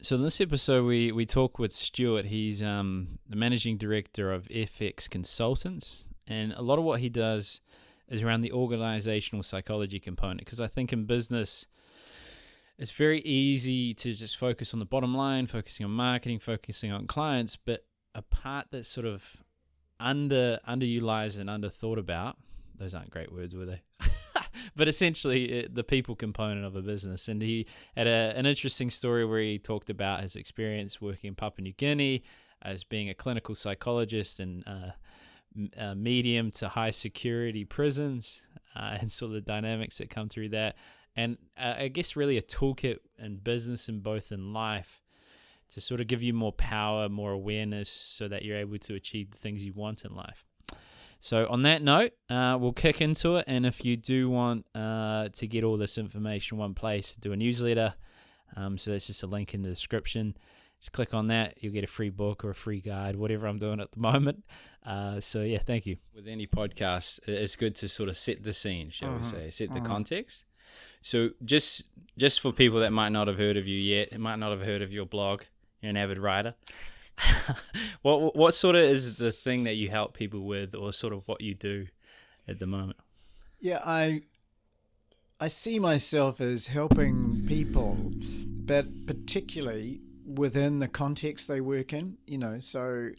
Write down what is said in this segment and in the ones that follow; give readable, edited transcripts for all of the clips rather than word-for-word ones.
So in this episode, we talk with Stewart. He's the managing director of FX Consultants, and a lot of what he does is around the organizational psychology component, because I think in business, it's very easy to just focus on the bottom line, focusing on marketing, focusing on clients, but a part that's sort of underutilized and underthought about, those aren't great words, were they? But essentially, the people component of a business. And he had an interesting story where he talked about his experience working in Papua New Guinea as being a clinical psychologist in medium to high security prisons, and sort of the dynamics that come through that. And I guess really a toolkit in business and both in life to sort of give you more power, more awareness, so that you're able to achieve the things you want in life. So on that note, we'll kick into it. And if you do want to get all this information in one place, do a newsletter. So that's just a link in the description. Just click on that. You'll get a free book or a free guide, whatever I'm doing at the moment. So yeah, thank you. With any podcast, it's good to sort of set the scene, shall we say, set the context. So just for people that might not have heard of you yet, might not have heard of your blog, you're an avid writer. What sort of is the thing that you help people with, or sort of what you do at the moment? Yeah, I see myself as helping people, but particularly within the context they work in, so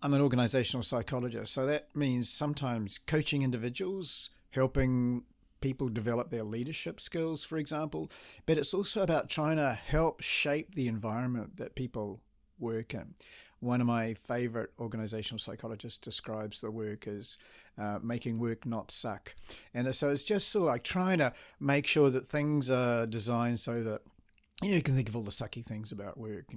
I'm an organizational psychologist. So that means sometimes coaching individuals, helping people develop their leadership skills, for example, but it's also about trying to help shape the environment that people work in. One of my favorite organizational psychologists describes the work as making work not suck. And so it's just sort of like trying to make sure that things are designed so that, you can think of all the sucky things about work,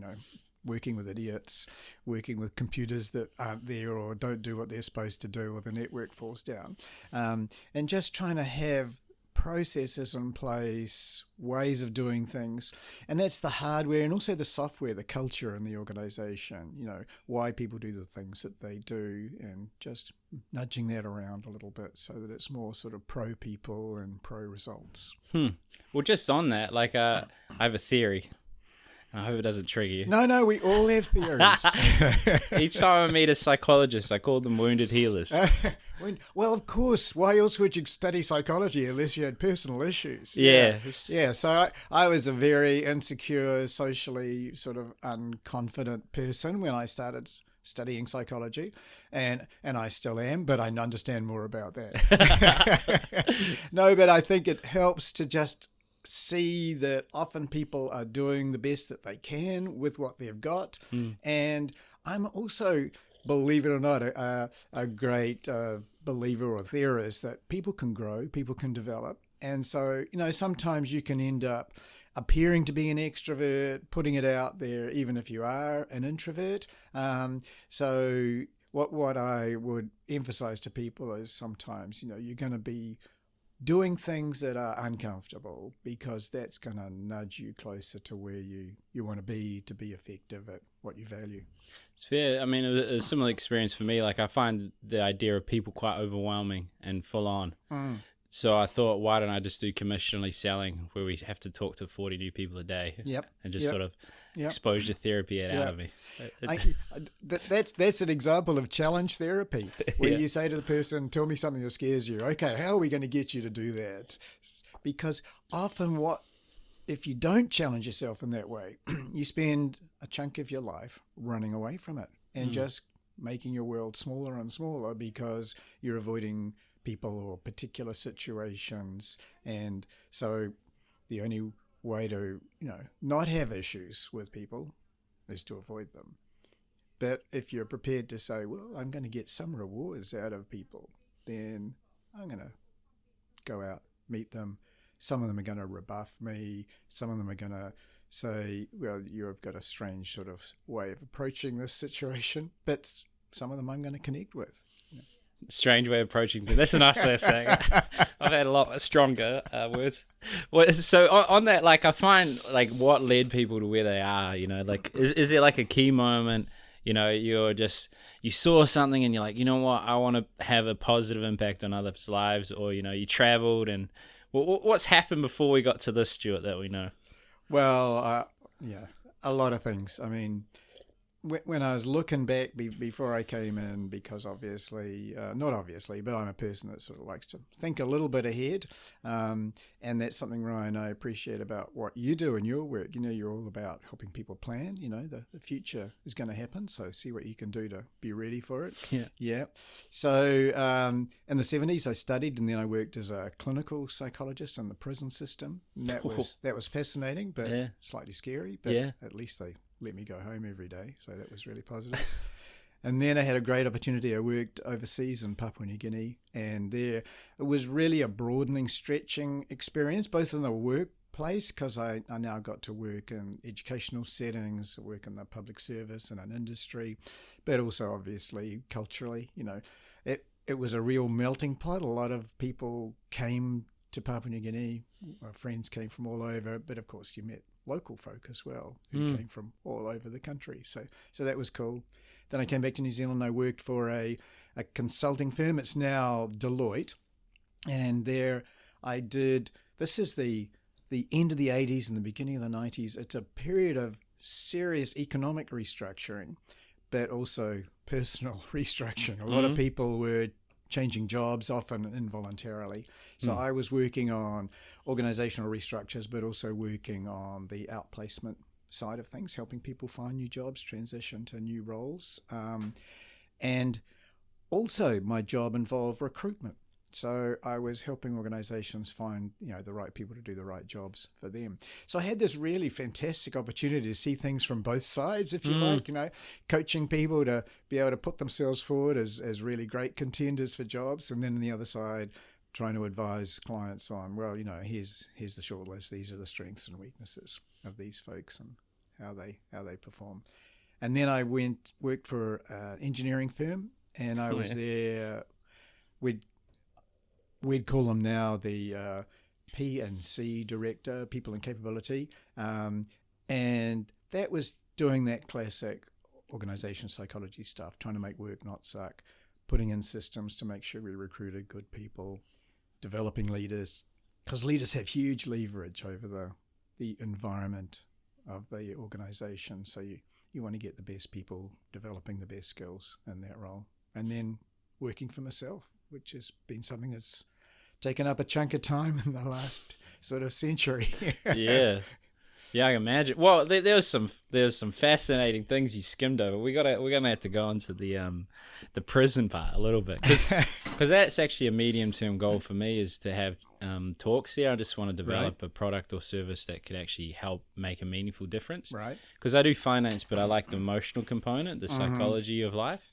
working with idiots, working with computers that aren't there or don't do what they're supposed to do, or the network falls down. And just trying to have processes in place, ways of doing things. And that's the hardware and also the software, the culture in the organization, why people do the things that they do, and just nudging that around a little bit so that it's more sort of pro people and pro results. Well, just on that, I have a theory. I hope it doesn't trigger you. No, we all have theories. Each time I meet a psychologist, I call them wounded healers. Well, of course. Why else would you study psychology unless you had personal issues? Yeah. Yeah. So I was a very insecure, socially sort of unconfident person when I started studying psychology, and I still am, but I understand more about that. No, but I think it helps to just see that often people are doing the best that they can with what they've got. And I'm also, believe it or not, a great believer or theorist that people can grow, people can develop. And so, sometimes you can end up appearing to be an extrovert, putting it out there, even if you are an introvert. So what I would emphasize to people is sometimes, you're going to be doing things that are uncomfortable, because that's going to nudge you closer to where you want to be effective at what you value. It's fair. I mean, it was a similar experience for me. I find the idea of people quite overwhelming and full on. So I thought, why don't I just do commissionally selling, where we have to talk to 40 new people a day? And just sort of exposure therapy it out of me. That's an example of challenge therapy, where you say to the person, tell me something that scares you. Okay, how are we going to get you to do that? Because often if you don't challenge yourself in that way, you spend a chunk of your life running away from it and just making your world smaller and smaller, because you're avoiding people or particular situations. And so the only way to, not have issues with people is to avoid them. But if you're prepared to say, well, I'm going to get some rewards out of people, then I'm going to go out, meet them. Some of them are going to rebuff me. Some of them are going to say, well, you've got a strange sort of way of approaching this situation. But some of them I'm going to connect with. Strange way of approaching things. That's a nice way of saying it. I've had a lot stronger words. Well, so on that, I find what led people to where they are. Is there a key moment? You saw something and you're like, you know what? I want to have a positive impact on others' lives, or you traveled, and what's happened before we got to this, Stewart, that we know? Well, a lot of things. I mean, when I was looking back before I came in, because obviously, not obviously, but I'm a person that sort of likes to think a little bit ahead. And that's something, Ryan, I appreciate about what you do in your work. You know, you're all about helping people plan. You know, the future is going to happen. So see what you can do to be ready for it. Yeah. So in the 70s, I studied and then I worked as a clinical psychologist in the prison system. And that was fascinating, but slightly scary. But at least they let me go home every day, so that was really positive. And then I had a great opportunity. I worked overseas in Papua New Guinea, and there it was really a broadening, stretching experience, both in the workplace, because I now got to work in educational settings, work in the public service and an industry, but also obviously culturally. You know, it was a real melting pot. A lot of people came to Papua New Guinea. My friends came from all over, but of course you met local folk as well who came from all over the country. So that was cool. Then I came back to New Zealand. I worked for a consulting firm. It's now Deloitte. And there I did, this is the end of the 80s and the beginning of the 90s. It's a period of serious economic restructuring, but also personal restructuring. A lot of people were changing jobs, often involuntarily. So I was working on organizational restructures, but also working on the outplacement side of things, helping people find new jobs, transition to new roles. And also my job involved recruitment. So I was helping organizations find, you know, the right people to do the right jobs for them. So I had this really fantastic opportunity to see things from both sides, if you like, you know, coaching people to be able to put themselves forward as really great contenders for jobs. And then on the other side, trying to advise clients on, well, you know, here's the short list. These are the strengths and weaknesses of these folks and how they perform. And then I worked for an engineering firm, and I was there. We'd call them now the P&C director, people and capability. And that was doing that classic organization psychology stuff, trying to make work not suck, putting in systems to make sure we recruited good people, developing leaders, because leaders have huge leverage over the environment of the organization. So you want to get the best people, developing the best skills in that role. And then working for myself, which has been something that's taken up a chunk of time in the last sort of century. Yeah, I can imagine. Well, there was some fascinating things you skimmed over. We're gonna have to go into the prison part a little bit, because that's actually a medium-term goal for me, is to have talks there. I just want to develop a product or service that could actually help make a meaningful difference. Right. Because I do finance, but I like the emotional component, the psychology of life.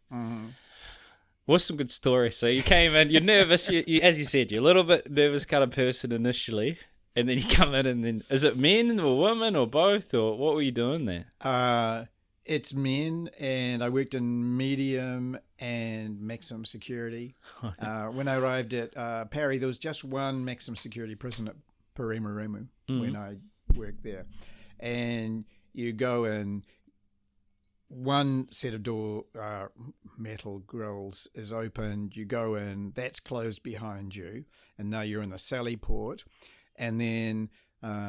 What's some good stories? So you came in, you're nervous, you, as you said, you're a little bit nervous kind of person initially, and then you come in, and then, is it men or women or both, or what were you doing there? It's men, and I worked in medium and maximum security. When I arrived at Parry, there was just one maximum security prison at Paramurumu when I worked there. And you go in, one set of door metal grills is opened, you go in, that's closed behind you, and now you're in the sally port. And then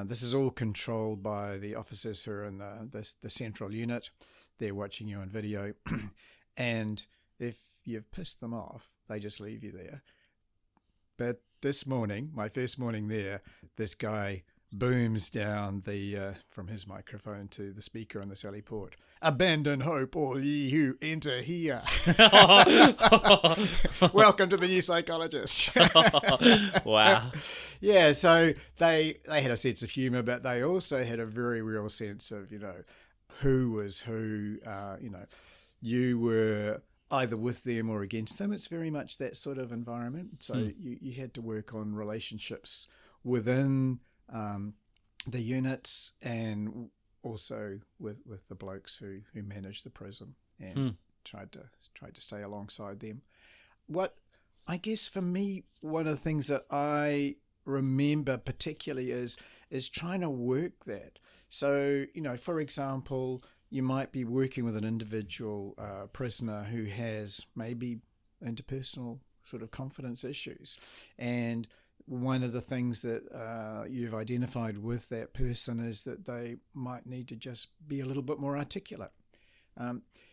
this is all controlled by the officers who are in the central unit. They're watching you on video. And if you've pissed them off, they just leave you there. But this morning, my first morning there, this guy booms down from his microphone to the speaker on the sally port, "Abandon hope, all ye who enter here." Welcome to the new Psychologist. Wow. Yeah, so they had a sense of humour, but they also had a very real sense of, you know, who was who. You know, you were either with them or against them. It's very much that sort of environment. So you had to work on relationships within the units, and also with the blokes who managed the prison, and tried to stay alongside them. What I guess for me, one of the things that I remember particularly is trying to work that. So, you know, for example, you might be working with an individual prisoner who has maybe interpersonal sort of confidence issues, and one of the things that you've identified with that person is that they might need to just be a little bit more articulate.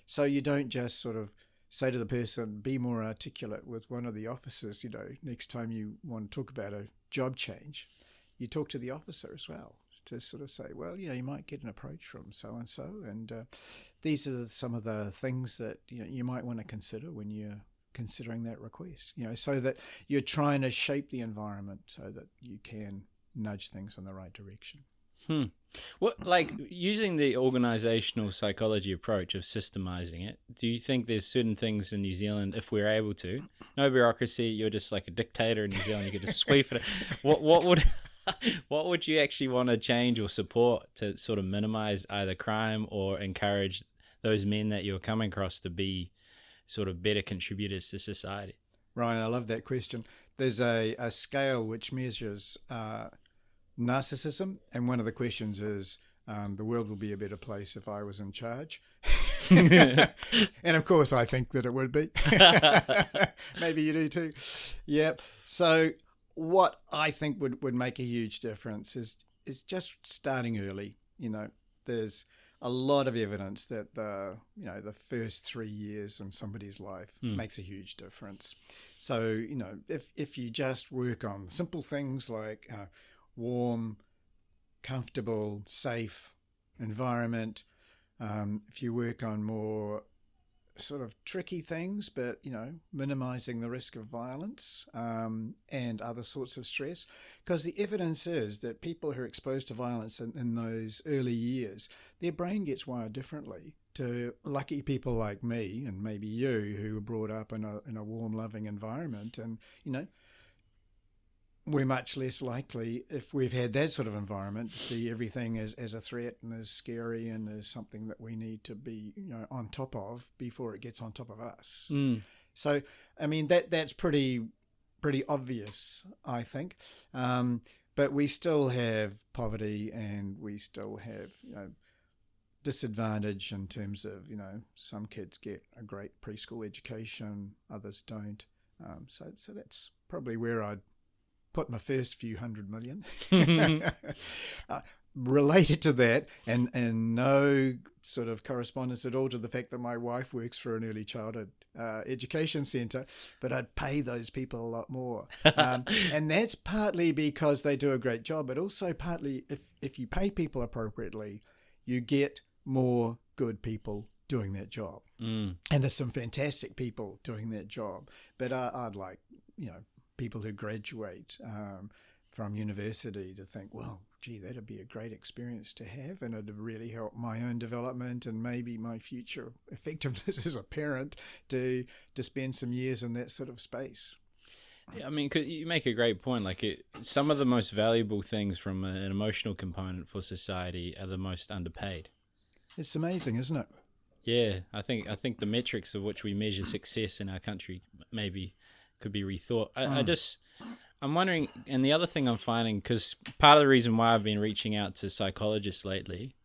So you don't just sort of say to the person, be more articulate with one of the officers, next time you want to talk about a job change. You talk to the officer as well to sort of say, well, you might get an approach from so-and-so, and these are some of the things that you might want to consider when you're considering that request, so that you're trying to shape the environment so that you can nudge things in the right direction. What, like using the organizational psychology approach of systemizing it, do you think there's certain things in New Zealand, if we're able to, no bureaucracy, you're just like a dictator in New Zealand, you could just sweep it. What would you actually want to change or support to sort of minimize either crime or encourage those men that you're coming across to be sort of better contributors to society? Ryan, I love that question. There's a scale which measures narcissism, and one of the questions is, the world will be a better place if I was in charge. And of course, I think that it would be. Maybe you do too. Yep. So what I think would make a huge difference is just starting early. There's a lot of evidence that the first 3 years in somebody's life makes a huge difference. So if you just work on simple things like warm, comfortable, safe environment, if you work on more sort of tricky things, but minimizing the risk of violence and other sorts of stress, because the evidence is that people who are exposed to violence in those early years, their brain gets wired differently to lucky people like me and maybe you, who were brought up in a warm, loving environment. And we're much less likely, if we've had that sort of environment, to see everything as a threat and as scary and as something that we need to be on top of before it gets on top of us. So I mean that's pretty obvious, I think, but we still have poverty and we still have disadvantage in terms of some kids get a great preschool education, others don't. So that's probably where I'd put my first few $100 million. Related to that, and no sort of correspondence at all to the fact that my wife works for an early childhood education centre, but I'd pay those people a lot more. And that's partly because they do a great job, but also partly if you pay people appropriately, you get more good people doing that job. And there's some fantastic people doing that job. But I'd like, people who graduate from university to think, well, gee, that'd be a great experience to have, and it'd really help my own development and maybe my future effectiveness as a parent to spend some years in that sort of space. Yeah, I mean, you make a great point. Like, some of the most valuable things from an emotional component for society are the most underpaid. It's amazing, isn't it? Yeah, I think the metrics of which we measure success in our country maybe could be rethought. I'm wondering, and the other thing I'm finding, because part of the reason why I've been reaching out to psychologists lately,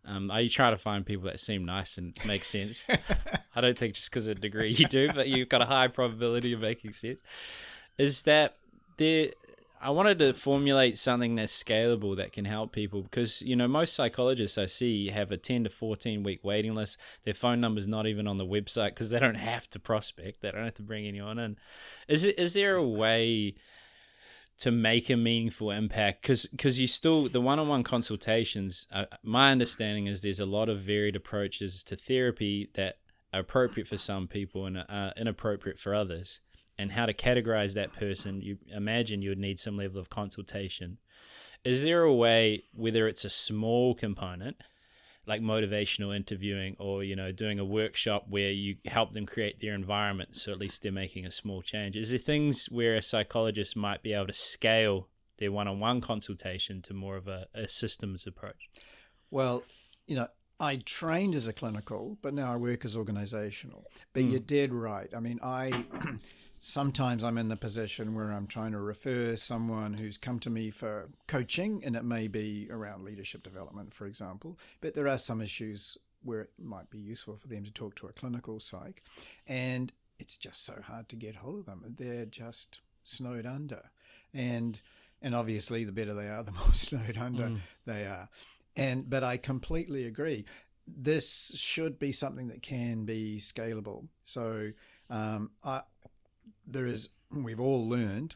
I try to find people that seem nice and make sense. I don't think just because of a degree you do, but you've got a high probability of making sense, is that I wanted to formulate something that's scalable that can help people, because most psychologists I see have a 10 to 14 week waiting list. Their phone number's not even on the website because they don't have to prospect. They don't have to bring anyone in. Is there a way to make a meaningful impact? Because you still, the one-on-one consultations, my understanding is there's a lot of varied approaches to therapy that are appropriate for some people and are inappropriate for others. And how to categorize that person, you imagine you would need some level of consultation. Is there a way, whether it's a small component, like motivational interviewing, or doing a workshop where you help them create their environment, so at least they're making a small change? Is there things where a psychologist might be able to scale their one-on-one consultation to more of a systems approach? Well, I trained as a clinical, but now I work as organizational. But you're dead right. I mean, sometimes I'm in the position where I'm trying to refer someone who's come to me for coaching, and it may be around leadership development, for example. But there are some issues where it might be useful for them to talk to a clinical psych. And it's just so hard to get hold of them. They're just snowed under. and obviously the better they are, the more snowed under they are. But I completely agree. This should be something that can be scalable. So we've all learned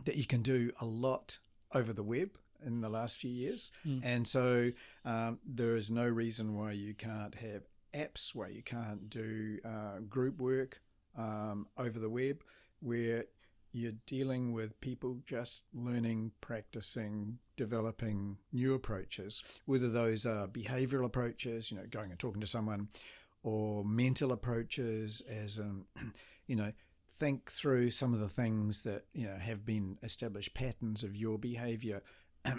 that you can do a lot over the web in the last few years. And so there is no reason why you can't have apps, why you can't do group work over the web, where you're dealing with people just learning, practicing, developing new approaches, whether those are behavioral approaches, going and talking to someone, or mental approaches, as think through some of the things that have been established patterns of your behavior,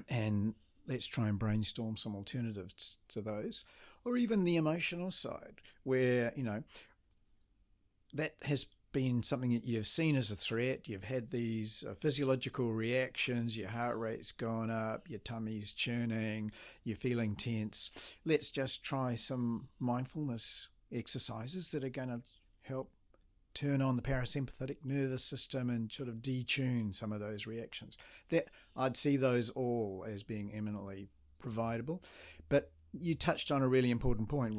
and let's try and brainstorm some alternatives to those. Or even the emotional side, where that has been something that you've seen as a threat. You've had these physiological reactions, your heart rate's gone up, your tummy's churning, you're feeling tense. Let's just try some mindfulness exercises that are going to help turn on the parasympathetic nervous system and sort of detune some of those reactions. That I'd see those all as being eminently providable. But you touched on a really important point,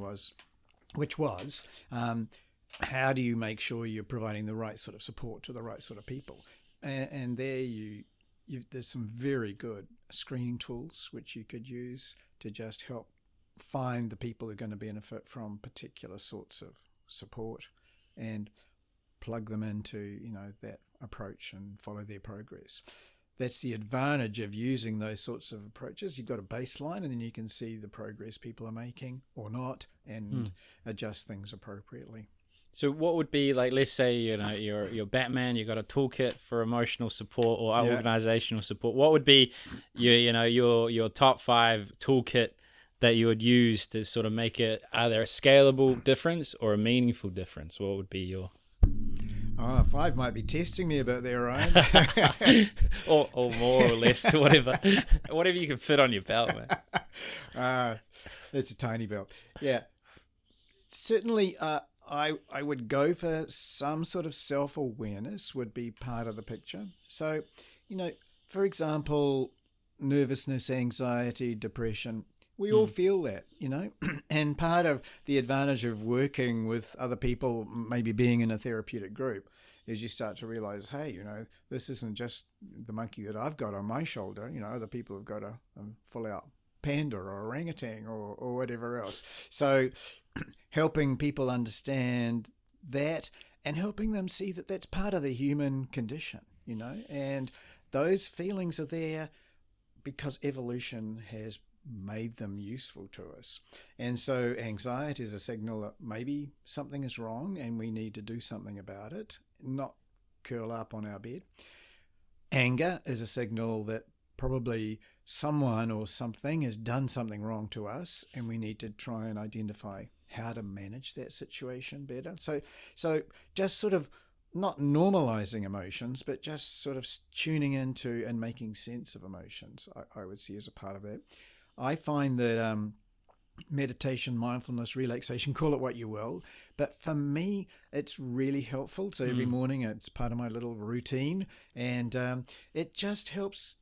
which was how do you make sure you're providing the right sort of support to the right sort of people? And there there's some very good screening tools which you could use to just help find the people who are going to benefit from particular sorts of support and plug them into that approach and follow their progress. That's the advantage of using those sorts of approaches. You've got a baseline, and then you can see the progress people are making or not, and adjust things appropriately. So what would be, like, let's say you're Batman, you've got a toolkit for emotional support or organizational support. What would be your top 5 toolkit that you would use to sort of make it either a scalable difference or a meaningful difference? What would be your... 5 might be testing me a bit there, Ryan. or more or less, whatever you can fit on your belt, man. It's a tiny belt. Yeah, certainly. I would go for some sort of self-awareness would be part of the picture. So, for example, nervousness, anxiety, depression. We all feel that, and part of the advantage of working with other people, maybe being in a therapeutic group, is you start to realize, hey, this isn't just the monkey that I've got on my shoulder. Other people have got a full-out panda or orangutan or whatever else. So helping people understand that and helping them see that that's part of the human condition, and those feelings are there because evolution has made them useful to us. And so anxiety is a signal that maybe something is wrong and we need to do something about it, not curl up on our bed. Anger is a signal that probably someone or something has done something wrong to us and we need to try and identify how to manage that situation better. So just sort of not normalizing emotions, but just sort of tuning into and making sense of emotions, I would see as a part of that. I find that meditation, mindfulness, relaxation, call it what you will, but for me, it's really helpful. So every morning, it's part of my little routine, and it just helps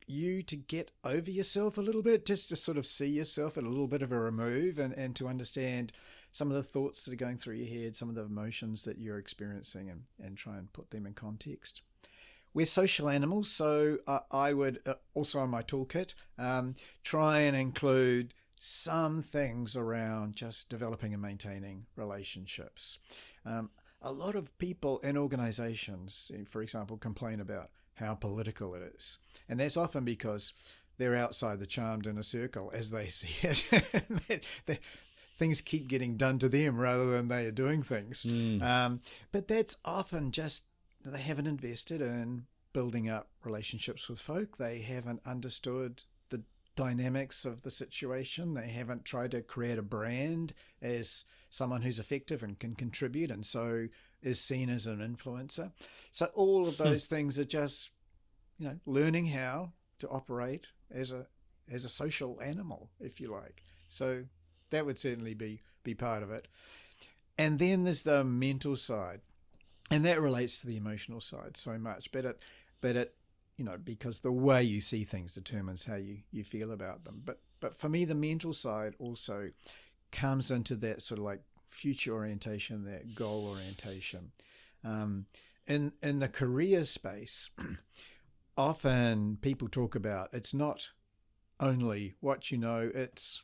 you to get over yourself a little bit, just to sort of see yourself at a little bit of a remove, and to understand some of the thoughts that are going through your head, some of the emotions that you're experiencing, and try and put them in context. We're social animals, so I would also on my toolkit try and include some things around just developing and maintaining relationships. A lot of people in organizations, for example, complain about how political it is. And that's often because they're outside the charmed inner circle, as they see it. Things keep getting done to them rather than they are doing things. But that's often just they haven't invested in building up relationships with folk. They haven't understood the dynamics of the situation. They haven't tried to create a brand as someone who's effective and can contribute, and so is seen as an influencer. So all of those things are just, learning how to operate as a social animal, if you like. So that would certainly be part of it. And then there's the mental side, and that relates to the emotional side so much. But it because the way you see things determines how you feel about them. But for me, the mental side also comes into that sort of like future orientation, that goal orientation. In the career space, often people talk about it's not only what you know, it's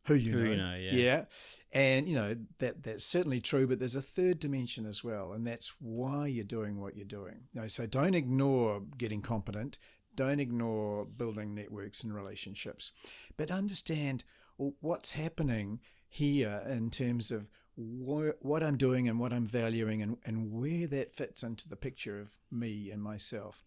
who you know. Yeah. And, that's certainly true, but there's a third dimension as well, and that's why you're doing what you're doing. So don't ignore getting competent. Don't ignore building networks and relationships, but understand what's happening here in terms of what I'm doing and what I'm valuing and where that fits into the picture of me and myself.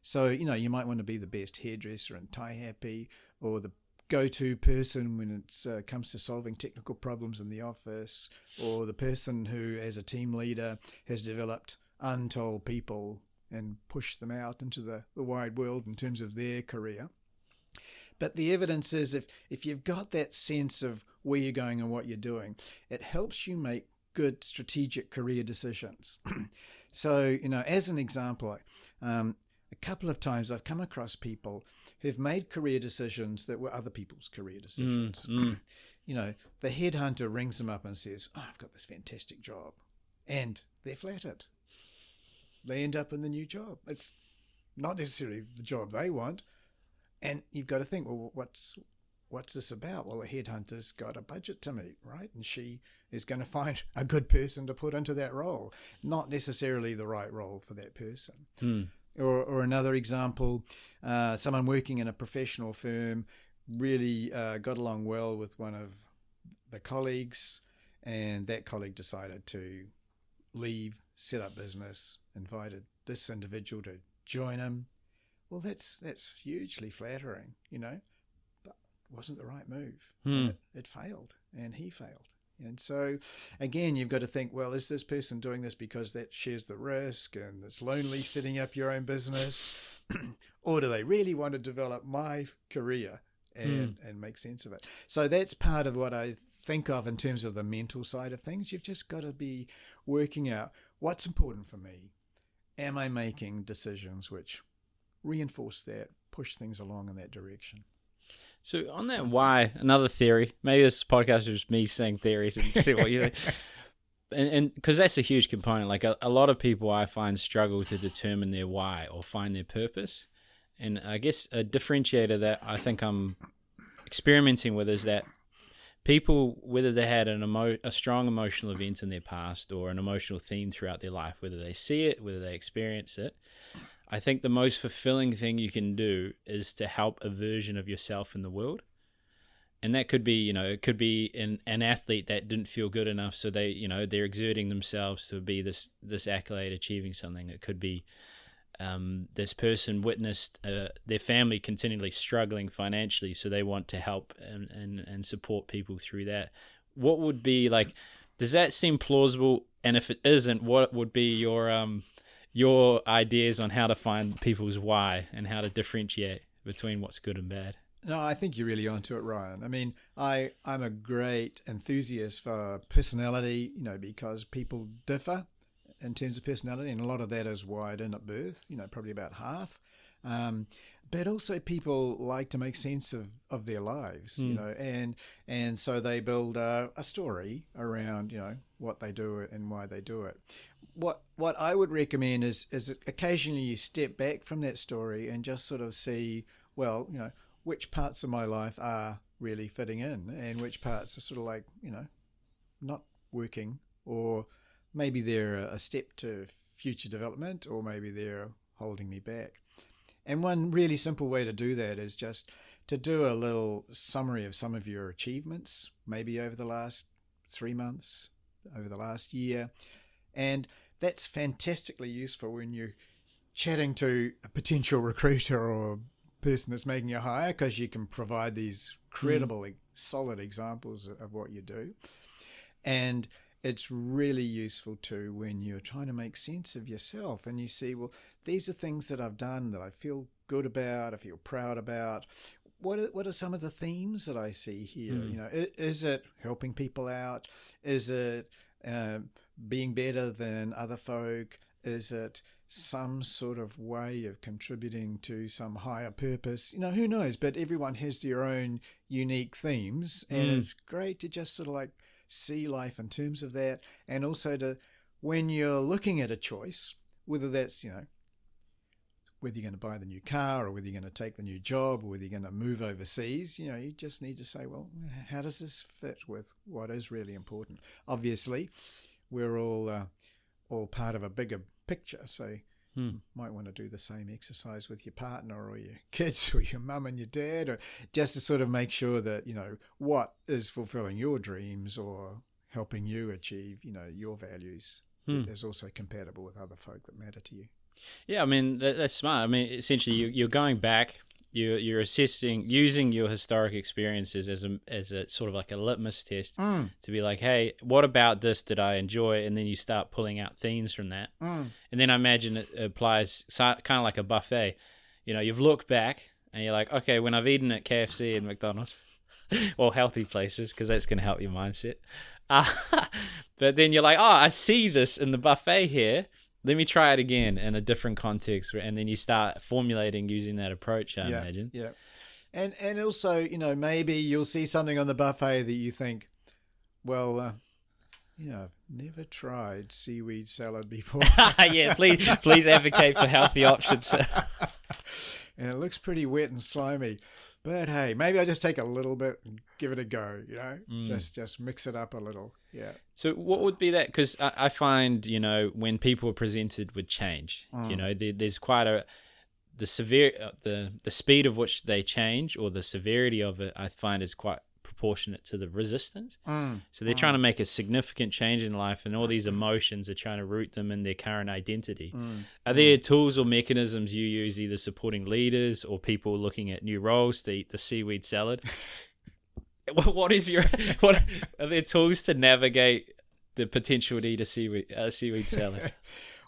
So, you might want to be the best hairdresser and tie happy, or the go-to person when it comes to solving technical problems in the office, or the person who, as a team leader, has developed untold people and pushed them out into the wide world in terms of their career. But the evidence is if you've got that sense of where you're going and what you're doing, it helps you make good strategic career decisions. So, as an example, a couple of times I've come across people who've made career decisions that were other people's career decisions. The headhunter rings them up and says, I've got this fantastic job. And they're flattered. They end up in the new job. It's not necessarily the job they want. And you've got to think, well, what's this about? Well, the headhunter's got a budget to meet, right? And she is going to find a good person to put into that role, not necessarily the right role for that person. Or another example, someone working in a professional firm really got along well with one of the colleagues, and that colleague decided to leave, set up business, invited this individual to join him. Well, that's hugely flattering, but it wasn't the right move. It failed, and he failed. And so, again, you've got to think, well, is this person doing this because that shares the risk and it's lonely setting up your own business? Or do they really want to develop my career and make sense of it? So that's part of what I think of in terms of the mental side of things. You've just got to be working out what's important for me. Am I making decisions which reinforce that, push things along in that direction? So on that why, another theory, maybe this podcast is just me saying theories and see what you think. And because that's a huge component. Like a lot of people I find struggle to determine their why or find their purpose. And I guess a differentiator that I think I'm experimenting with is that people, whether they had a strong emotional event in their past or an emotional theme throughout their life, whether they see it, whether they experience it, I think the most fulfilling thing you can do is to help a version of yourself in the world. And that could be, it could be an athlete that didn't feel good enough, so they're exerting themselves to be this accolade, achieving something. It could be this person witnessed their family continually struggling financially, so they want to help and support people through that. What would be like? Does that seem plausible? And if it isn't, what would be your ideas on how to find people's why and how to differentiate between what's good and bad? No, I think you're really onto it, Ryan. I mean, I'm a great enthusiast for personality, because people differ in terms of personality, and a lot of that is wired in at birth, probably about half. But also people like to make sense of their lives, and so they build a story around, what they do and why they do it. What I would recommend is occasionally you step back from that story and just sort of see, well, which parts of my life are really fitting in and which parts are sort of like, not working, or maybe they're a step to future development, or maybe they're holding me back. And one really simple way to do that is just to do a little summary of some of your achievements, maybe over the last 3 months, over the last year. And that's fantastically useful when you're chatting to a potential recruiter or person that's making a hire, because you can provide these credible, solid examples of what you do. And it's really useful too when you're trying to make sense of yourself and you see, well, these are things that I've done that I feel good about, I feel proud about. What are some of the themes that I see here? Is it helping people out? Is it being better than other folk? Is it some sort of way of contributing to some higher purpose. Who knows? But everyone has their own unique themes, and it's great to just sort of like see life in terms of that, and also to, when you're looking at a choice, whether that's, whether you're going to buy the new car or whether you're going to take the new job or whether you're going to move overseas, you just need to say, well, how does this fit with what is really important? Obviously, we're all part of a bigger picture, so you might want to do the same exercise with your partner or your kids or your mum and your dad, or just to sort of make sure that, what is fulfilling your dreams or helping you achieve, your values is also compatible with other folk that matter to you. Yeah, I mean, that's smart. I mean, essentially, you're going back, you're assessing, using your historic experiences as a sort of like a litmus test to be like, hey, what about this did I enjoy? And then you start pulling out themes from that. And then I imagine it applies kind of like a buffet. You've looked back and you're like, okay, when I've eaten at KFC and McDonald's or healthy places, because that's going to help your mindset. But then you're like, oh, I see this in the buffet here. Let me try it again in a different context, and then you start formulating using that approach, I imagine. Yeah. And also, maybe you'll see something on the buffet that you think, well, I've never tried seaweed salad before. Yeah, please advocate for healthy options. And it looks pretty wet and slimy. But hey, maybe I just take a little bit and give it a go, just mix it up a little. Yeah. So what would be that? Because I find, when people are presented with change, there's quite the speed of which they change or the severity of it, I find is quite proportionate to the resistance. So they're trying to make a significant change in life, and all these emotions are trying to root them in their current identity. Are there tools or mechanisms you use, either supporting leaders or people looking at new roles to eat the seaweed salad? What are there tools to navigate the potential to eat a seaweed salad?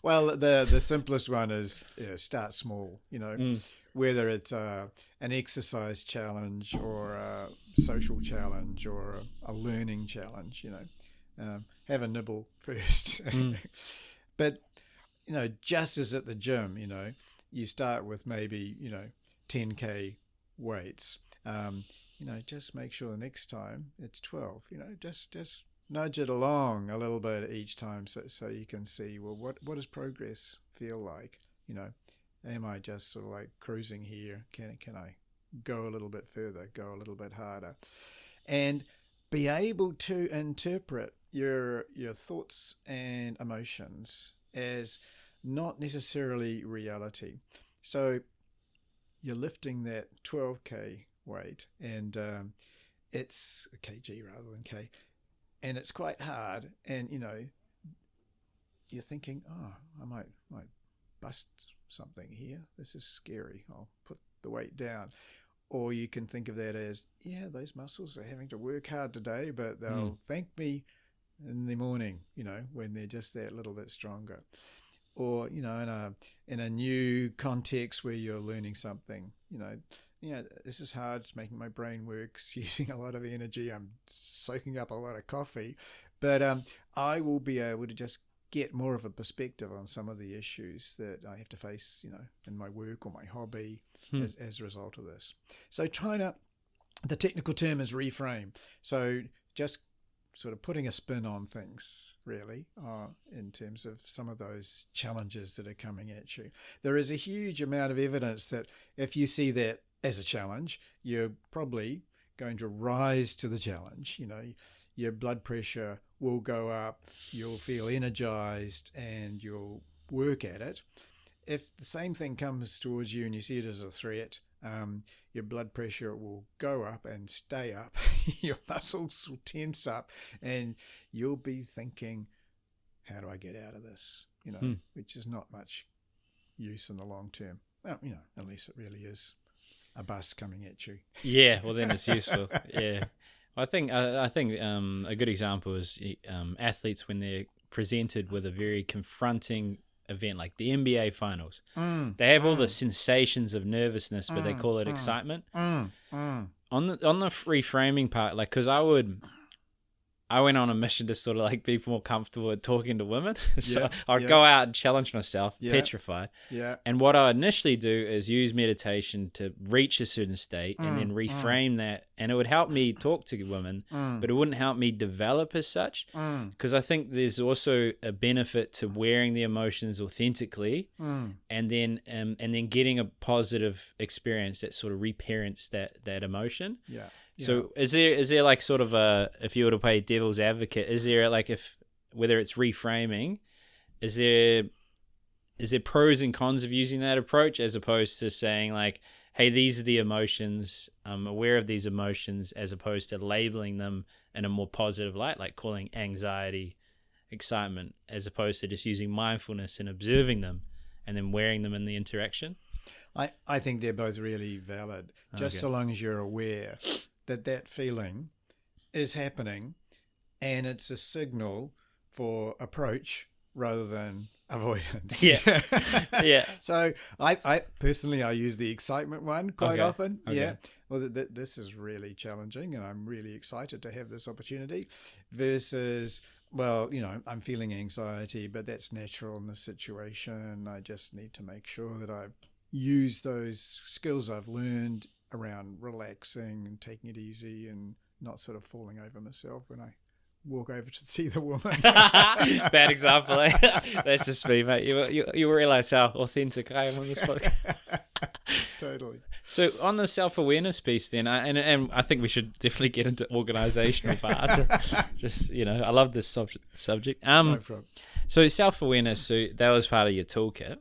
Well, the simplest one is start small, whether it's an exercise challenge or a social challenge or a learning challenge, have a nibble first. But, just as at the gym, you start with maybe, 10K weights. Just make sure the next time it's 12, just nudge it along a little bit each time so you can see, well, what does progress feel like? Am I just sort of like cruising here? Can I go a little bit further, go a little bit harder? And be able to interpret your thoughts and emotions as not necessarily reality. So you're lifting that 12K weight, and it's a kg rather than K, and it's quite hard, and you're thinking, oh, I might bust something here, this is scary, I'll put the weight down. Or you can think of that as, those muscles are having to work hard today, but they'll thank me in the morning, when they're just that little bit stronger. Or in a new context where you're learning something, this is hard, it's making my brain work, it's using a lot of energy, I'm soaking up a lot of coffee, but I will be able to just get more of a perspective on some of the issues that I have to face, in my work or my hobby as a result of this. So the technical term is reframe. So just sort of putting a spin on things, really, in terms of some of those challenges that are coming at you. There is a huge amount of evidence that if you see that as a challenge, you're probably going to rise to the challenge. Your blood pressure will go up, you'll feel energized, and you'll work at it. If the same thing comes towards you and you see it as a threat, your blood pressure will go up and stay up, your muscles will tense up, and you'll be thinking, how do I get out of this? Which is not much use in the long term. Well, unless it really is a bus coming at you. Yeah, well then it's useful. Yeah. I think a good example is athletes when they're presented with a very confronting event like the NBA finals. They have all the sensations of nervousness, but they call it excitement. On the reframing part, like, because I would I went on a mission to sort of like be more comfortable with talking to women. So Yeah, I'd yeah. go out and challenge myself, Yeah. petrified. Yeah. And what I initially do is use meditation to reach a certain state and then reframe that. And it would help me talk to women, but it wouldn't help me develop as such. Because I think there's also a benefit to wearing the emotions authentically and then getting a positive experience that sort of reparents that emotion. Yeah. So is there like sort of if you were to play devil's advocate, is there like whether it's reframing, is there pros and cons of using that approach as opposed to saying like, hey, these are the emotions, I'm aware of these emotions, as opposed to labeling them in a more positive light, like calling anxiety, excitement, as opposed to just using mindfulness and observing them and then wearing them in the interaction? I think they're both really valid, just so long as you're aware that feeling is happening and it's a signal for approach rather than avoidance. Yeah. Yeah. So I personally, I use the excitement one quite often. Okay. Yeah. Well, this is really challenging and I'm really excited to have this opportunity versus, well, I'm feeling anxiety, but that's natural in this situation. I just need to make sure that I've used those skills I've learned around relaxing and taking it easy and not sort of falling over myself when I walk over to see the woman. Bad example, eh? That's just me, mate. You realize how authentic I am on this podcast. Totally. So on the self-awareness piece then, and I think we should definitely get into organisational part. Just, I love this subject. No problem. So self-awareness, so that was part of your toolkit.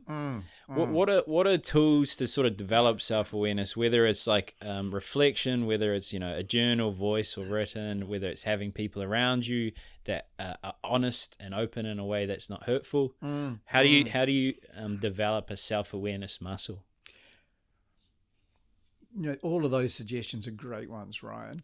What are tools to sort of develop self-awareness, whether it's like reflection, whether it's, a journal, voice or written, whether it's having people around you that are honest and open in a way that's not hurtful? How do you develop a self-awareness muscle? All of those suggestions are great ones, Ryan.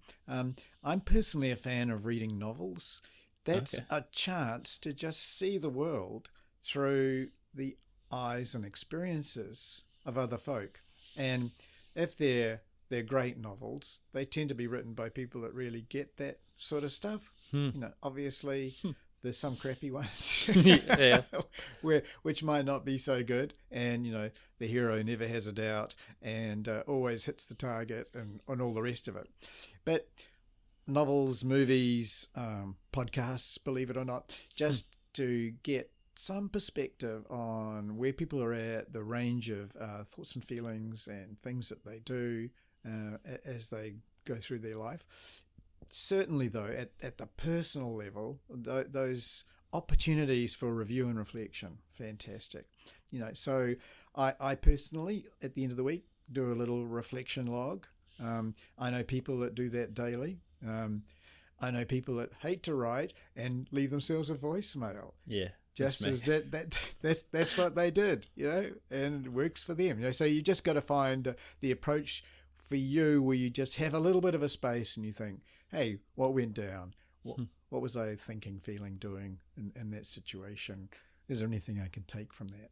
I'm personally a fan of reading novels. That's a chance to just see the world through the eyes and experiences of other folk. And if they're great novels, they tend to be written by people that really get that sort of stuff. Obviously, there's some crappy ones Yeah. which might not be so good. And, the hero never has a doubt and always hits the target and all the rest of it. But novels, movies, podcasts, believe it or not, just to get some perspective on where people are at, the range of thoughts and feelings and things that they do as they go through their life. Certainly, though, at the personal level, those opportunities for review and reflection, fantastic. So I personally, at the end of the week, do a little reflection log. I know people that do that daily. I know people that hate to write and leave themselves a voicemail. Yeah. Just as that's what they did, and it works for them. So you just got to find the approach for you where you just have a little bit of a space and you think, hey, what went down? What was I thinking, feeling, doing in that situation? Is there anything I can take from that?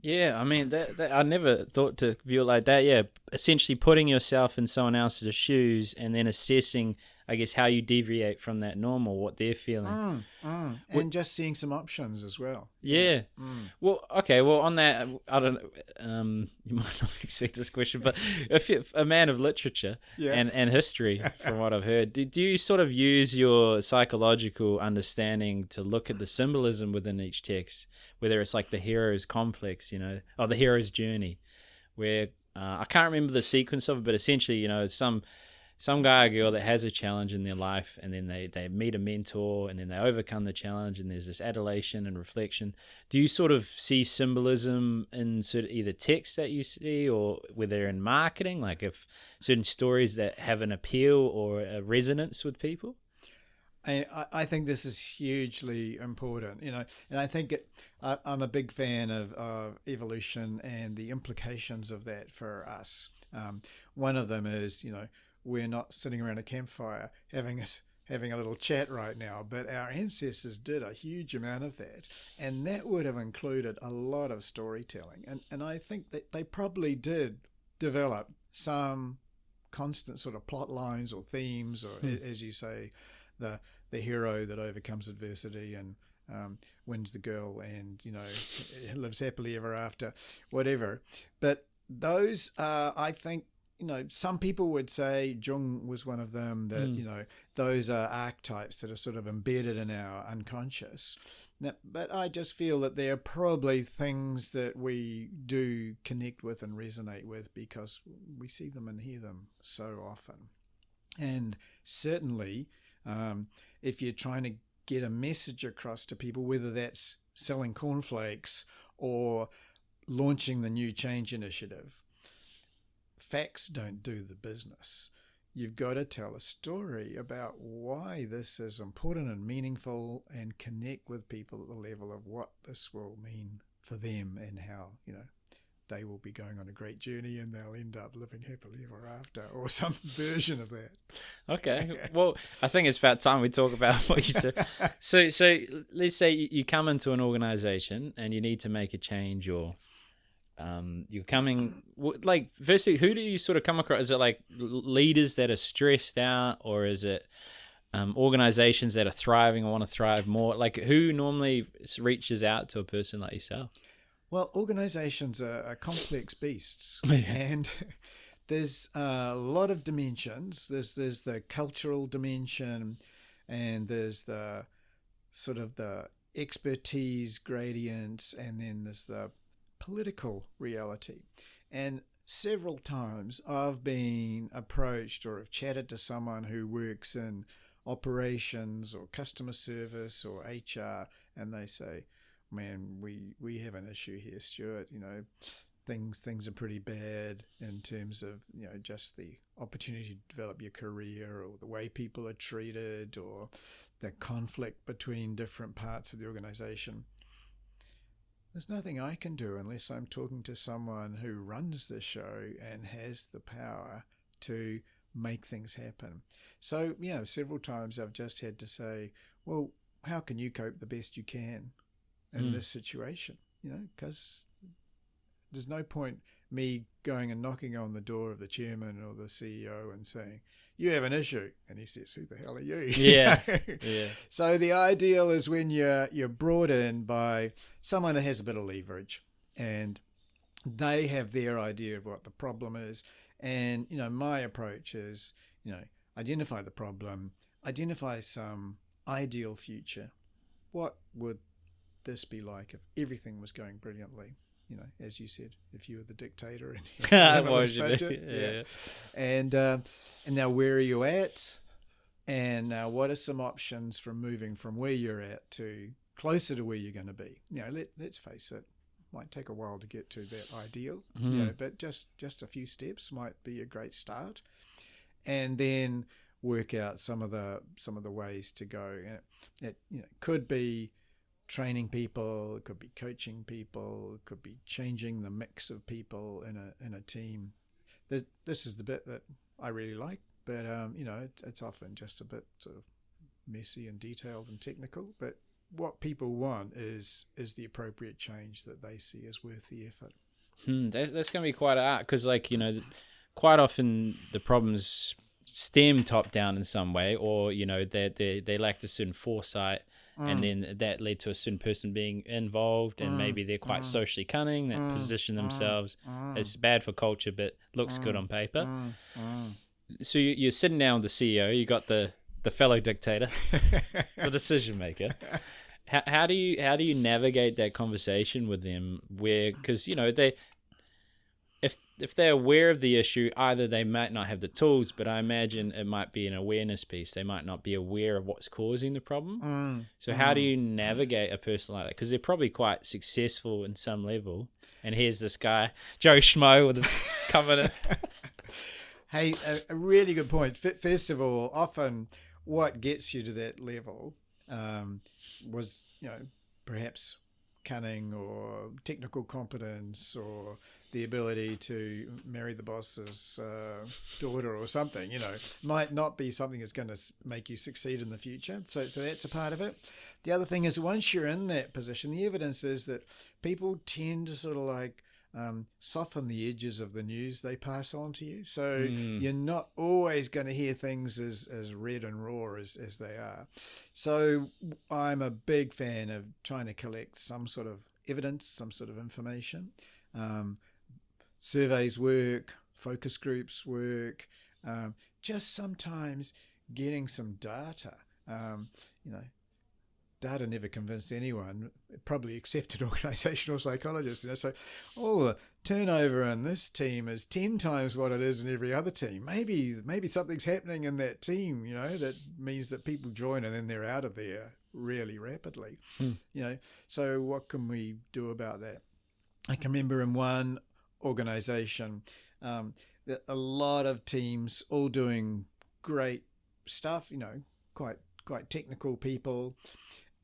Yeah, I mean, that I never thought to view it like that. Yeah, essentially putting yourself in someone else's shoes and then assessing, I guess, how you deviate from that norm or what they're feeling. And just seeing some options as well. Yeah. Well, okay. Well, on that, I don't know. You might not expect this question, but if you're a man of literature and history, from what I've heard, do you sort of use your psychological understanding to look at the symbolism within each text, whether it's like the hero's complex, or the hero's journey, where I can't remember the sequence of it, but essentially, some guy or girl that has a challenge in their life and then they meet a mentor and then they overcome the challenge and there's this adulation and reflection. Do you sort of see symbolism in sort of either text that you see or whether in marketing, like if certain stories that have an appeal or a resonance with people? I think this is hugely important, and I think I'm a big fan of evolution and the implications of that for us. One of them is, we're not sitting around a campfire having a little chat right now, but our ancestors did a huge amount of that, and that would have included a lot of storytelling. And I think that they probably did develop some constant sort of plot lines or themes, or as you say, the hero that overcomes adversity and wins the girl and, lives happily ever after, whatever. But those are, I think, some people would say Jung was one of them, that, those are archetypes that are sort of embedded in our unconscious. Now, but I just feel that they're probably things that we do connect with and resonate with because we see them and hear them so often. And certainly, if you're trying to get a message across to people, whether that's selling cornflakes or launching the new change initiative, facts don't do the business. You've got to tell a story about why this is important and meaningful and connect with people at the level of what this will mean for them and how, they will be going on a great journey and they'll end up living happily ever after, or some version of that. Okay. Well, I think it's about time we talk about what you said. So let's say you come into an organization and you need to make a change, or you're coming, like, firstly, who do you sort of come across? Is it like leaders that are stressed out, or is it organizations that are thriving or want to thrive more? Like, who normally reaches out to a person like yourself? Well, organizations are complex beasts, and there's a lot of dimensions. There's the cultural dimension, and there's the sort of the expertise gradients, and then there's the political reality. And several times I've been approached or have chatted to someone who works in operations or customer service or HR, and they say, man, we have an issue here, Stewart. Things are pretty bad in terms of, just the opportunity to develop your career, or the way people are treated, or the conflict between different parts of the organization. There's nothing I can do unless I'm talking to someone who runs the show and has the power to make things happen. So, several times I've just had to say, well, how can you cope the best you can in this situation? Because there's no point me going and knocking on the door of the chairman or the CEO and saying, you have an issue. And he says, who the hell are you? Yeah. Yeah. So the ideal is when you're brought in by someone that has a bit of leverage and they have their idea of what the problem is. And, my approach is, identify the problem, identify some ideal future. What would this be like if everything was going brilliantly? As you said, if you were the dictator and you had this budget, yeah. And now where are you at? And now what are some options for moving from where you're at to closer to where you're going to be? Let's face it, might take a while to get to that ideal, but just a few steps might be a great start, and then work out some of the ways to go. It could be training people, it could be coaching people, it could be changing the mix of people in a team. This is the bit that I really like, but it's often just a bit sort of messy and detailed and technical. But what people want is the appropriate change that they see as worth the effort. That's going to be quite an art, because quite often the problems stem top down in some way, or they lacked a certain foresight, and then that led to a certain person being involved, and maybe they're quite socially cunning, that position themselves. It's bad for culture, but looks good on paper. So you're sitting down with the CEO, you got the fellow dictator, the decision maker. How do you navigate that conversation with them? Where, because they, if they're aware of the issue, either they might not have the tools, but I imagine it might be an awareness piece. They might not be aware of what's causing the problem. So how do you navigate a person like that? Because they're probably quite successful in some level, and here's this guy, Joe Schmo, with his coming in. Hey, a really good point. First of all, often what gets you to that level was, perhaps cunning or technical competence or the ability to marry the boss's daughter or something, might not be something that's going to make you succeed in the future. So that's a part of it. The other thing is, once you're in that position, the evidence is that people tend to sort of like soften the edges of the news they pass on to you. So you're not always going to hear things as red and raw as they are. So I'm a big fan of trying to collect some sort of evidence, some sort of information. Surveys work, focus groups work, just sometimes getting some data. Data never convinced anyone, probably except an organisational psychologist. So, the turnover in this team is 10 times what it is in every other team. Maybe something's happening in that team, that means that people join and then they're out of there really rapidly. So what can we do about that? I can remember in one organisation, that a lot of teams all doing great stuff, quite technical people.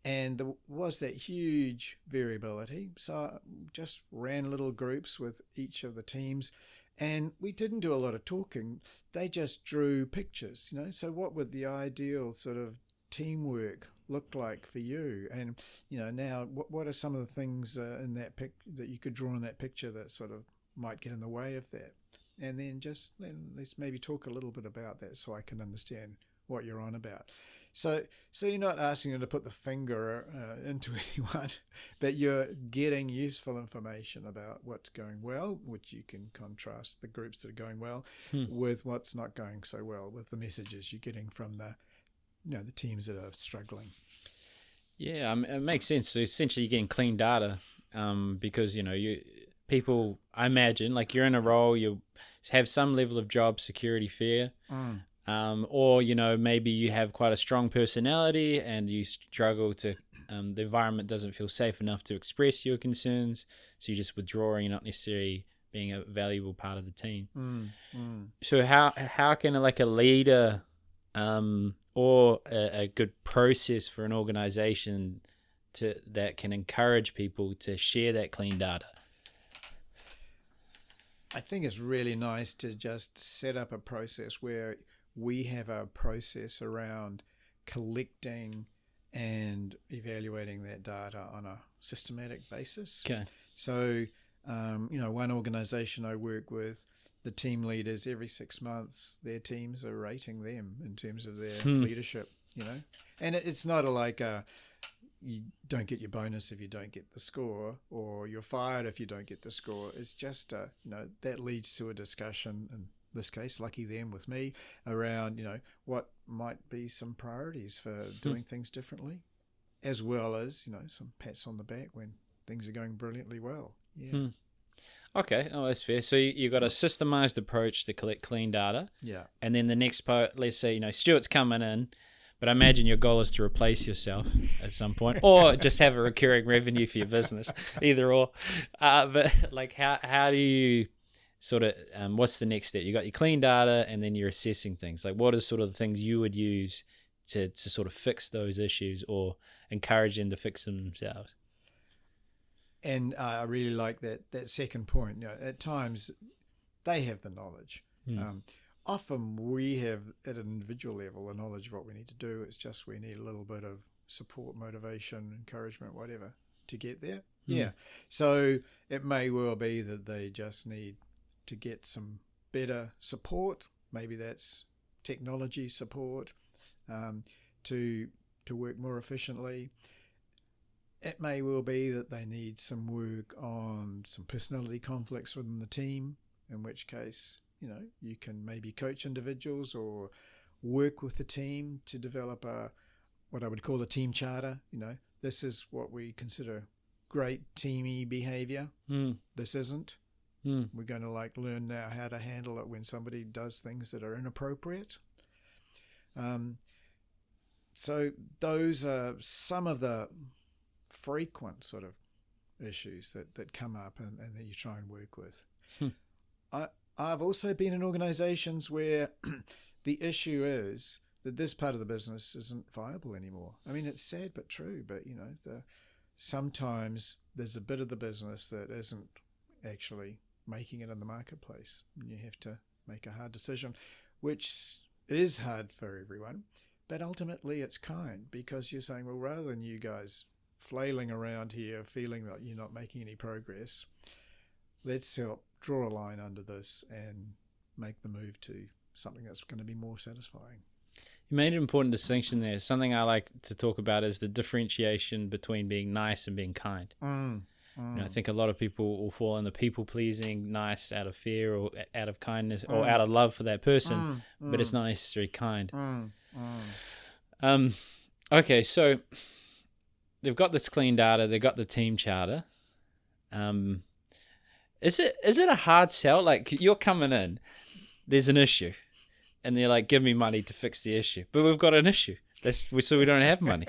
And there was that huge variability. So I just ran little groups with each of the teams, and we didn't do a lot of talking. They just drew pictures, So what would the ideal sort of teamwork look like for you? And, now what are some of the things in that that you could draw in that picture that sort of might get in the way of that? And then let's maybe talk a little bit about that so I can understand what you're on about. So you're not asking them to put the finger into anyone, but you're getting useful information about what's going well, which you can contrast the groups that are going well with what's not going so well, with the messages you're getting from the teams that are struggling. Yeah, it makes sense. So essentially, you're getting clean data because people. I imagine like you're in a role, you have some level of job security fear. Or maybe you have quite a strong personality and you struggle to the environment doesn't feel safe enough to express your concerns, so you just withdraw and you're not necessarily being a valuable part of the team. So how can a leader or a good process for an organization that can encourage people to share that clean data? I think it's really nice to just set up a process where we have a process around collecting and evaluating that data on a systematic basis. Okay. So, one organisation I work with, the team leaders every 6 months, their teams are rating them in terms of their leadership, And it's not you don't get your bonus if you don't get the score, or you're fired if you don't get the score. It's just, that leads to a discussion, and this case, lucky them with me, around, what might be some priorities for doing things differently, as well as, some pats on the back when things are going brilliantly well. Yeah. Okay. Oh, that's fair. So you've got a systemized approach to collect clean data. Yeah. And then the next part, let's say, Stewart's coming in, but I imagine your goal is to replace yourself at some point, or just have a recurring revenue for your business, either or. But how do you sort of, what's the next step? You got your clean data and then you're assessing things. Like what are sort of the things you would use to sort of fix those issues or encourage them to fix them themselves? And I really like that second point. At times they have the knowledge. Often we have at an individual level the knowledge of what we need to do. It's just we need a little bit of support, motivation, encouragement, whatever, to get there. Yeah. So it may well be that they just need to get some better support. Maybe that's technology support to work more efficiently. It may well be that they need some work on some personality conflicts within the team, in which case, you can maybe coach individuals or work with the team to develop what I would call a team charter. This is what we consider great teamy behavior. This isn't. We're going to learn now how to handle it when somebody does things that are inappropriate. So those are some of the frequent sort of issues that come up and that you try and work with. I've also been in organisations where the issue is that this part of the business isn't viable anymore. I mean, it's sad but true, but sometimes there's a bit of the business that isn't actually making it in the marketplace. You have to make a hard decision, which is hard for everyone, but ultimately it's kind, because you're saying, well, rather than you guys flailing around here feeling that you're not making any progress, let's help draw a line under this and make the move to something that's going to be more satisfying. You made an important distinction there. Something I like to talk about is the differentiation between being nice and being kind. You know, I think a lot of people will fall in the people-pleasing, nice out of fear or out of kindness or out of love for that person, but it's not necessarily kind. Okay, so they've got this clean data, they've got the team charter. Is it a hard sell? Like, you're coming in, there's an issue, and they're like, give me money to fix the issue. But we've got an issue. So we don't have money.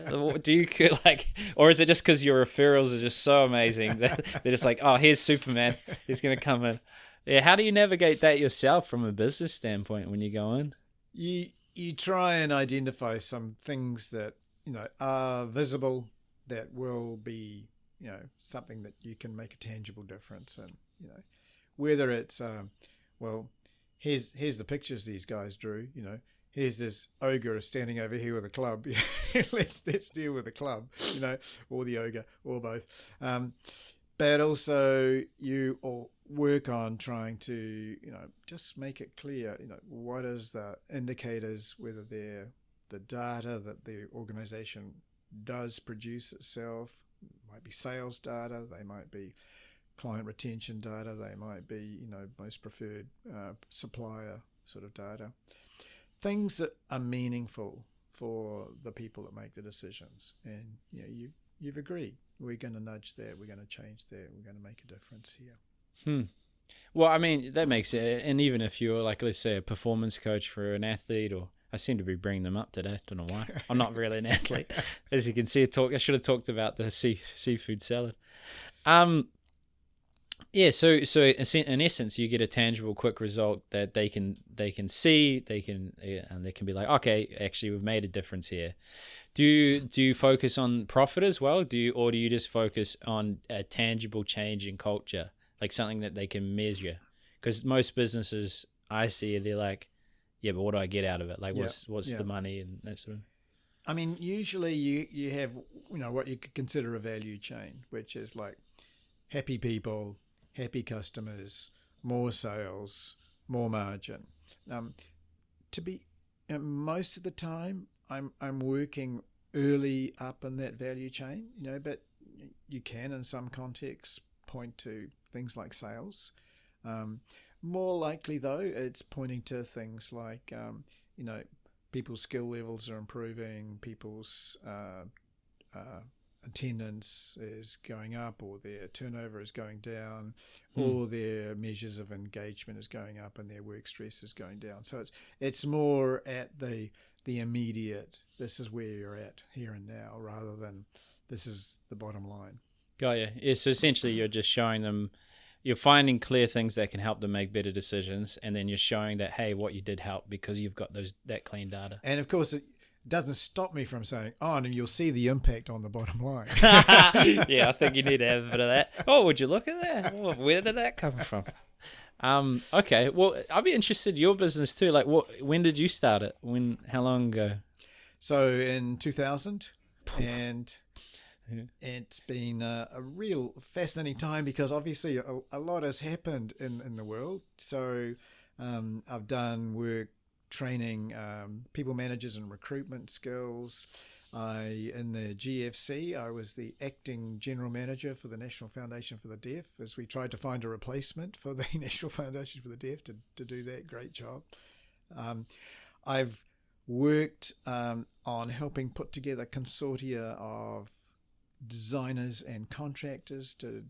What do you like, or is it just because your referrals are just so amazing that they're just like, oh, here's Superman, he's going to come in. Yeah, how do you navigate that yourself from a business standpoint when you go in? You try and identify some things that, you know, are visible, that will be, you know, something that you can make a tangible difference in. You know, whether it's well, here's the pictures these guys drew. You know, here's this ogre standing over here with a club. let's deal with the club. You know, or the ogre, or both. But also you all work on trying to, you know, just make it clear, you know, what is the indicators, whether they're the data that the organization does produce itself. It might be sales data, they might be client retention data, they might be, you know, most preferred supplier sort of data. Things that are meaningful for the people that make the decisions. And, you know, you've agreed. We're going to nudge that. We're going to change that. We're going to make a difference here. Well, I mean, that makes it. And even if you're, like, let's say, a performance coach for an athlete, or I seem to be bringing them up today. Don't know why. I'm not really an athlete. As you can see, I should have talked about the seafood salad. Yeah, so in essence, you get a tangible, quick result that they can see, and they can be like, okay, actually, we've made a difference here. Do you focus on profit as well? Do you just focus on a tangible change in culture, like something that they can measure? Because most businesses I see, they're like, yeah, but what do I get out of it? Like, what's the money and that sort of. I mean, usually you have, you know, what you could consider a value chain, which is like happy people, happy customers, more sales, more margin. Most of the time, I'm working early up in that value chain, you know, but you can in some contexts point to things like sales. More likely though, it's pointing to things like, you know, people's skill levels are improving, people's attendance is going up, or their turnover is going down, or their measures of engagement is going up and their work stress is going down. So it's more at the immediate, this is where you're at here and now, rather than this is the bottom line. Got you. Yeah, so essentially you're just showing them, you're finding clear things that can help them make better decisions, and then you're showing that, hey, what you did help because you've got that clean data. And of course, it doesn't stop me from saying, oh, and you'll see the impact on the bottom line. Yeah, I think you need to have a bit of that. Oh, would you look at that? Oh, where did that come from? Okay, well, I'll be interested in your business too. Like, when did you start it? How long ago? So in 2000, and it's been a real fascinating time, because obviously a lot has happened in the world. So I've done work training people managers and recruitment skills. In the GFC, I was the acting general manager for the National Foundation for the Deaf, as we tried to find a replacement for the National Foundation for the Deaf to do that great job. I've worked on helping put together consortia of designers and contractors to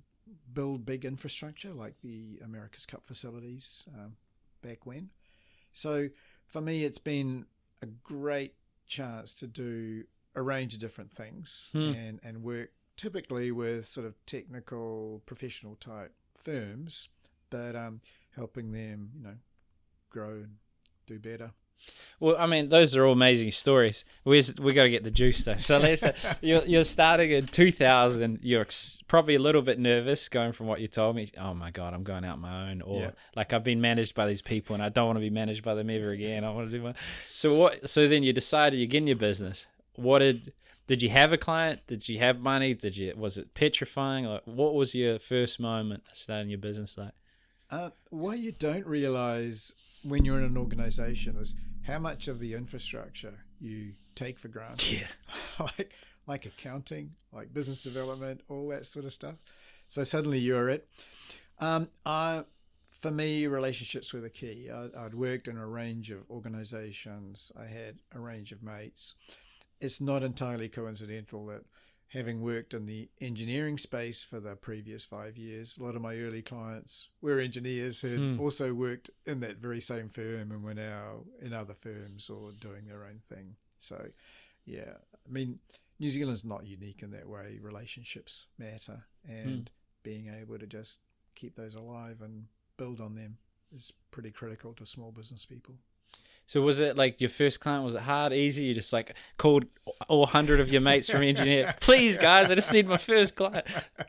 build big infrastructure like the America's Cup facilities back when. So for me, it's been a great chance to do a range of different things and work typically with sort of technical professional type firms, but helping them, you know, grow and do better. Well, I mean, those are all amazing stories. We got to get the juice though. So let's you're starting in 2000. You're probably a little bit nervous going from what you told me. Oh my God, I'm going out my own, or like I've been managed by these people and I don't want to be managed by them ever again. I want to do my. So then you decided you're getting your business. What did Did you have a client? Did you have money? Was it petrifying? Like, what was your first moment of starting your business like? What you don't realize when you're in an organization is how much of the infrastructure you take for granted. Yeah. like accounting, like business development, all that sort of stuff. So suddenly you're it. For me, relationships were the key. I'd worked in a range of organizations. I had a range of mates. It's not entirely coincidental that having worked in the engineering space for the previous 5 years, a lot of my early clients were engineers who had also worked in that very same firm and were now in other firms or doing their own thing. So, yeah, I mean, New Zealand's not unique in that way. Relationships matter, and being able to just keep those alive and build on them is pretty critical to small business people. So was it like your first client, was it hard, easy? You just like called all 100 of your mates from engineer, please guys, I just need my first client.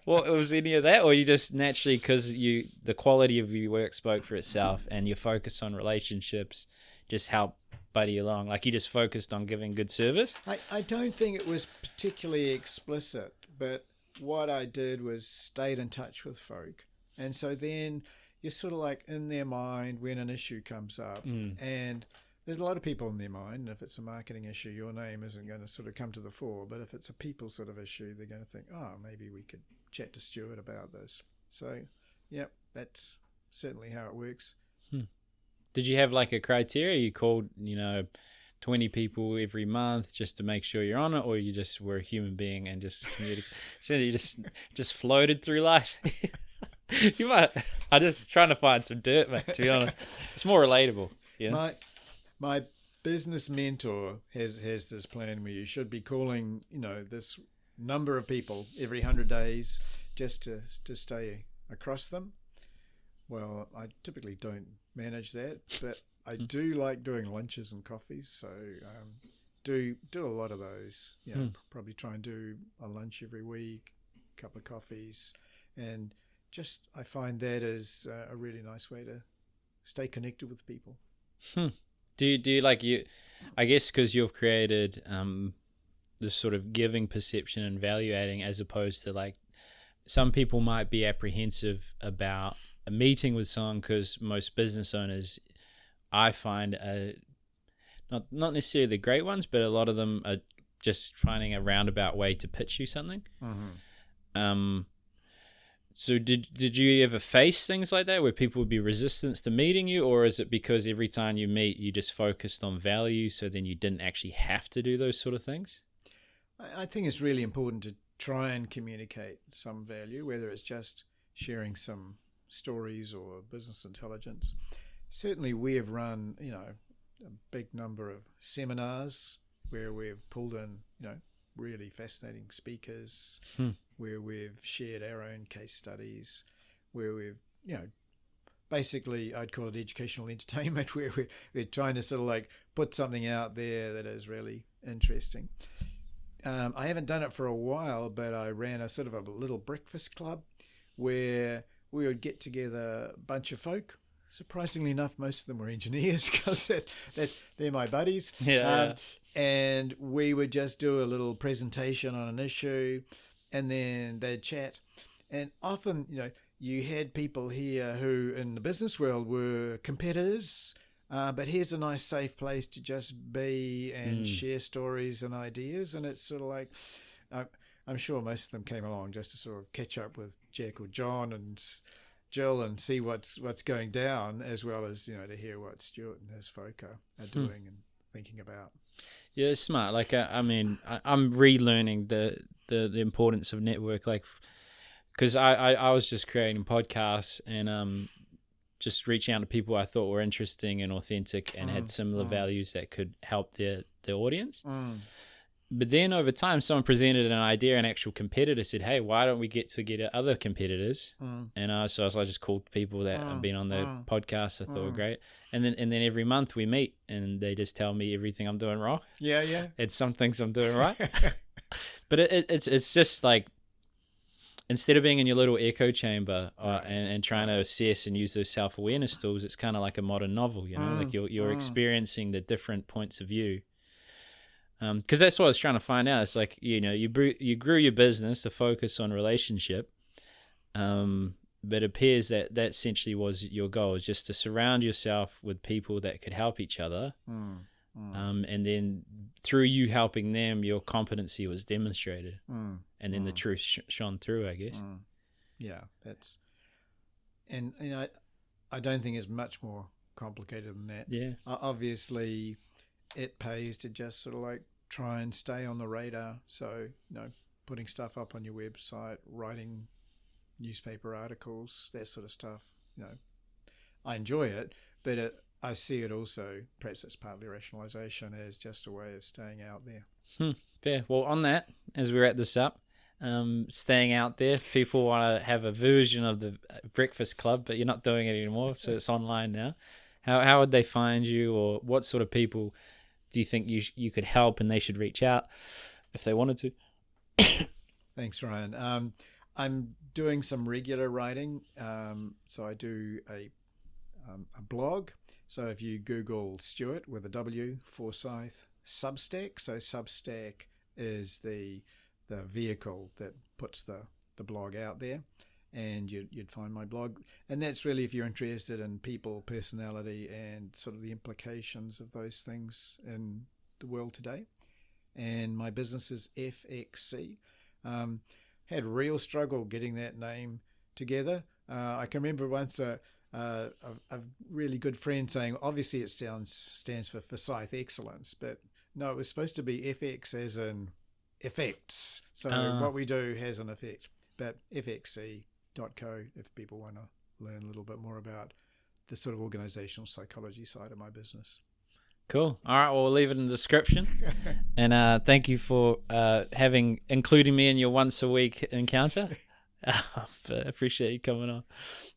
What was any of that? Or you just naturally, because the quality of your work spoke for itself and your focus on relationships just helped buddy along? Like you just focused on giving good service? I don't think it was particularly explicit, but what I did was stayed in touch with folk. And so then you're sort of like in their mind when an issue comes up, and there's a lot of people in their mind. And if it's a marketing issue, your name isn't going to sort of come to the fore. But if it's a people sort of issue, they're going to think, oh, maybe we could chat to Stewart about this. So, yeah, that's certainly how it works. Did you have like a criteria? You called, 20 people every month just to make sure you're on it, or you just were a human being and just communicated? So you just floated through life? You might. I'm just trying to find some dirt, mate, to be honest. It's more relatable. Yeah. My business mentor has this plan where you should be calling, this number of people every 100 days just to stay across them. Well, I typically don't manage that, but I do like doing lunches and coffees, so do a lot of those. Probably try and do a lunch every week, a couple of coffees, and just I find that is a really nice way to stay connected with people. Do you like you? I guess because you've created this sort of giving perception and value adding, as opposed to like some people might be apprehensive about a meeting with someone, because most business owners, I find, not necessarily the great ones, but a lot of them are just finding a roundabout way to pitch you something. So did you ever face things like that where people would be resistant to meeting you, or is it because every time you meet you just focused on value, so then you didn't actually have to do those sort of things? I think it's really important to try and communicate some value, whether it's just sharing some stories or business intelligence. Certainly we have run, a big number of seminars where we've pulled in, really fascinating speakers, where we've shared our own case studies, where we've, basically I'd call it educational entertainment, where we're trying to sort of like put something out there that is really interesting. I haven't done it for a while, but I ran a sort of a little breakfast club where we would get together a bunch of folk. Surprisingly enough, most of them were engineers, because they're my buddies. And we would just do a little presentation on an issue, and then they'd chat. And often, you had people here who in the business world were competitors, but here's a nice safe place to just be and share stories and ideas. And it's sort of like, I'm sure most of them came along just to sort of catch up with Jack or John and Jill and see what's going down, as well as, to hear what Stewart and his folk are doing and thinking about. Yeah, it's smart. Like, I'm relearning the importance of network, like, because I was just creating podcasts and just reaching out to people I thought were interesting and authentic and had similar values that could help their audience. But then over time, someone presented an idea, an actual competitor said, hey, why don't we get together other competitors? And so I just called people that have been on the podcast I thought were great. And then every month we meet and they just tell me everything I'm doing wrong. Yeah. And some things I'm doing right. But it's just like, instead of being in your little echo chamber and trying to assess and use those self-awareness tools, it's kind of like a modern novel, like you're experiencing the different points of view. Because that's what I was trying to find out. It's like, you grew your business to focus on relationship, but it appears that essentially was your goal, is just to surround yourself with people that could help each other. And then through you helping them, your competency was demonstrated. And then the truth shone through, I guess. Yeah, and I don't think it's much more complicated than that. Yeah. Obviously, it pays to just sort of like try and stay on the radar. So, putting stuff up on your website, writing newspaper articles, that sort of stuff. I enjoy it, but I see it also, perhaps it's partly rationalization, as just a way of staying out there. Fair. Well, on that, as we wrap this up, staying out there, if people want to have a version of the Breakfast Club, but you're not doing it anymore, so it's online now. How would they find you, or what sort of people do you think you could help and they should reach out if they wanted to? Thanks, Ryan. I'm doing some regular writing. So I do a blog. So if you Google Stewart with a W, Forsyth, Substack. So Substack is the vehicle that puts the blog out there, and you'd find my blog. And that's really if you're interested in people, personality, and sort of the implications of those things in the world today. And my business is FXC. Had real struggle getting that name together. I can remember once a really good friend saying, obviously it stands for Forsyth Excellence, but no, it was supposed to be FX as in effects. So what we do has an effect. But fxc.co if people want to learn a little bit more about the sort of organizational psychology side of my business. Cool. All right, well, we'll leave it in the description. And thank you for including me in your once a week encounter. I appreciate you coming on.